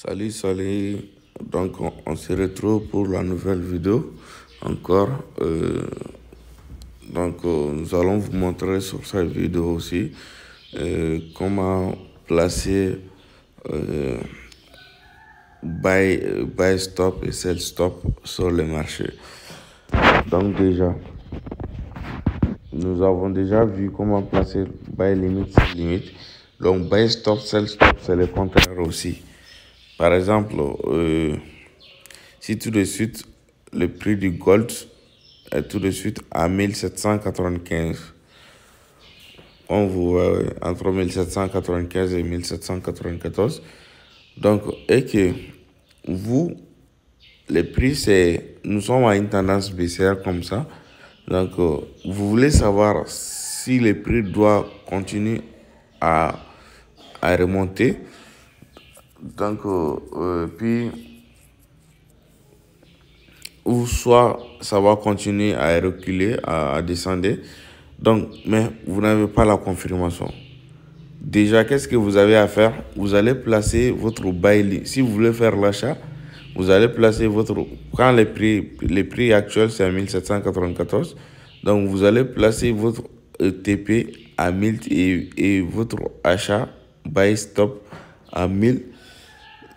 Salut. Donc, on se retrouve pour la nouvelle vidéo. Encore. Nous allons vous montrer sur cette vidéo aussi comment placer buy stop et sell stop sur le marché. Donc, nous avons déjà vu comment placer buy limit, sell limit. Donc, buy stop, sell stop, c'est le contraire aussi. Par exemple, si tout de suite le prix du gold est tout de suite à 1795, on voit entre 1795 et 1794. Donc, et que vous, les prix, nous sommes à une tendance baissière comme ça. Donc, vous voulez savoir si les prix doivent continuer à remonter. Donc, puis, ou soit ça va continuer à reculer, à descendre. Donc, mais vous n'avez pas la confirmation. Déjà, qu'est-ce que vous avez à faire? Vous allez placer votre buy. Si vous voulez faire l'achat, vous allez placer votre... Quand les prix actuels, c'est à 1794. Donc, vous allez placer votre TP à 1000 et votre achat buy stop à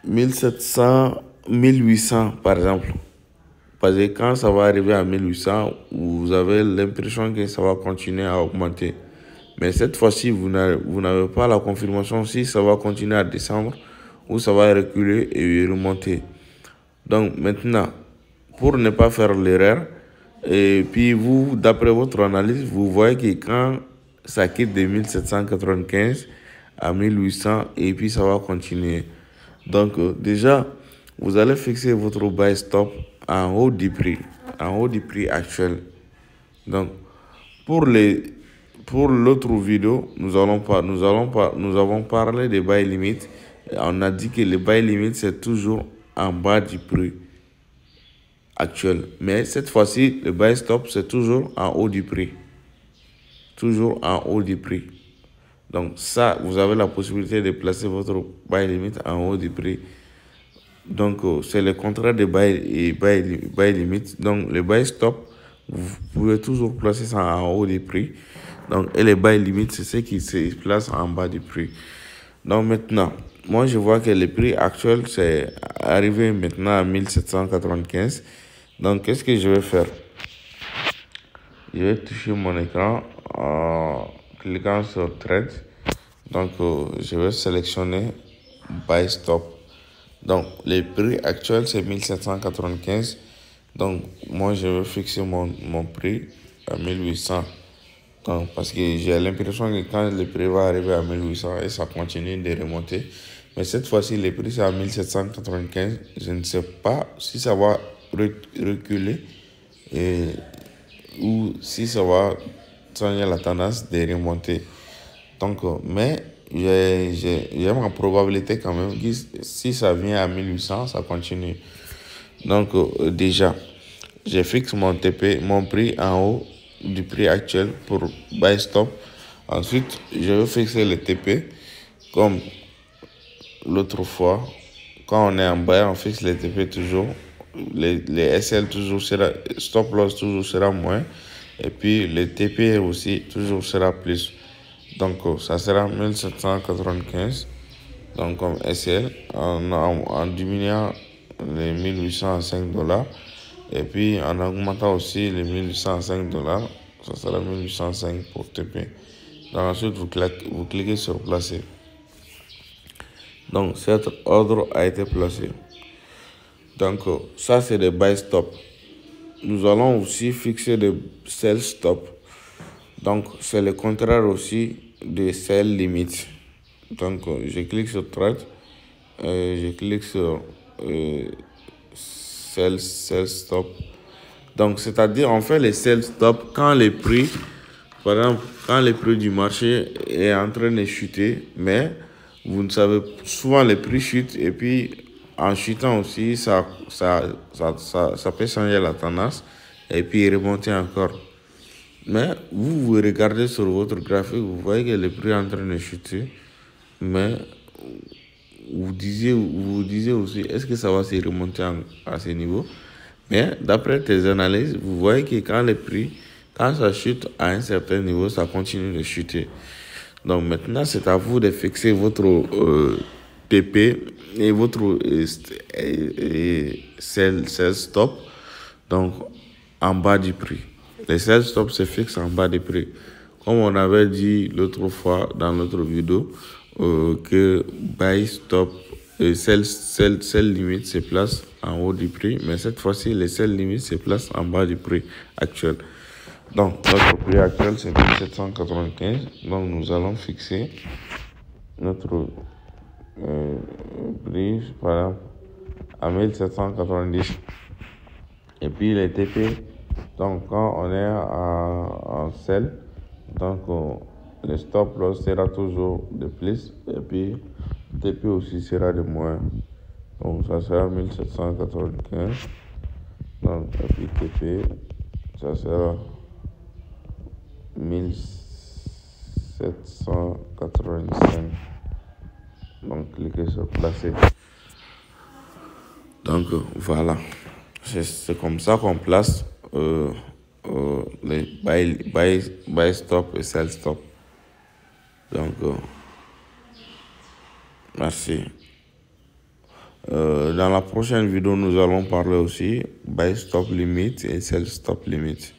1700, 1800 par exemple. Parce que quand ça va arriver à 1800, vous avez l'impression que ça va continuer à augmenter. Mais cette fois-ci, vous n'avez pas la confirmation si ça va continuer à descendre ou ça va reculer et remonter. Donc maintenant, pour ne pas faire l'erreur, et puis vous, d'après votre analyse, vous voyez que quand ça quitte de 1795 à 1800 et puis ça va continuer. Donc déjà, vous allez fixer votre buy stop en haut du prix actuel. Donc pour l'autre vidéo, nous avons parlé des buy limit. On a dit que le buy limit c'est toujours en bas du prix actuel. Mais cette fois-ci, le buy stop c'est toujours en haut du prix. Toujours en haut du prix. Donc ça, vous avez la possibilité de placer votre buy limit en haut du prix. Donc c'est le contraire de buy limit. Donc le buy stop, vous pouvez toujours placer ça en haut du prix. Donc et le buy limit, c'est ce qui se place en bas du prix. Donc maintenant, moi je vois que le prix actuel c'est arrivé maintenant à 1795. Donc qu'est-ce que je vais faire? Je vais toucher mon écran en cliquant sur Trade. Donc, je vais sélectionner Buy Stop. Donc, le prix actuel, c'est 1795. Donc, moi, je vais fixer mon prix à 1800. Donc, parce que j'ai l'impression que quand le prix va arriver à 1800 et ça continue de remonter. Mais cette fois-ci, le prix, c'est à 1795. Je ne sais pas si ça va reculer ou si ça va changer la tendance de remonter. Donc, mais j'ai ma probabilité quand même que si ça vient à 1800, ça continue. Donc, déjà, je fixe mon prix en haut du prix actuel pour buy stop. Ensuite, je vais fixer le TP comme l'autre fois. Quand on est en buy, on fixe le TP toujours. Les SL toujours sera, stop loss toujours sera moins. Et puis, le TP aussi toujours sera plus. Donc, ça sera 1795. Donc, comme SL, en diminuant les 1800 à 5 $. Et puis, en augmentant aussi les 1800 à 5 $, ça sera 1805 pour TP. Donc, ensuite, vous cliquez sur placer. Donc, cet ordre a été placé. Donc, ça, c'est des buy stop. Nous allons aussi fixer des sell stop. Donc, c'est le contraire aussi de sell limit. Donc, je clique sur trade. Je clique sur sell stop. Donc, c'est-à-dire, on fait les sell stop quand les prix, par exemple, quand le prix du marché est en train de chuter, mais vous ne savez, souvent les prix chutent et puis en chutant aussi, ça peut changer la tendance et puis remonter encore. Mais vous regardez sur votre graphique, vous voyez que le prix est en train de chuter, mais vous disiez aussi, est-ce que ça va se remonter à ce niveau? Mais d'après tes analyses, vous voyez que quand ça chute à un certain niveau, ça continue de chuter. Donc maintenant, c'est à vous de fixer votre TP et votre sell stop, donc en bas du prix. Les sell stop se fixent en bas du prix. Comme on avait dit l'autre fois dans notre vidéo, que buy stop sell limite se place en haut du prix, mais cette fois-ci, les sell limite se placent en bas du prix actuel. Donc, notre prix actuel, c'est 1795. Donc, nous allons fixer notre prix, par exemple, à 1790. Et puis, les TP, donc, quand on est en sell, donc, le stop loss sera toujours de plus. Et puis, TP aussi sera de moins. Donc, ça sera 1795. Donc, et puis, TP, ça sera 1785. Donc, cliquez sur placer. Donc, voilà. C'est comme ça qu'on place les buy stop et sell stop. Donc, merci. Dans la prochaine vidéo, nous allons parler aussi buy stop limit et sell stop limit.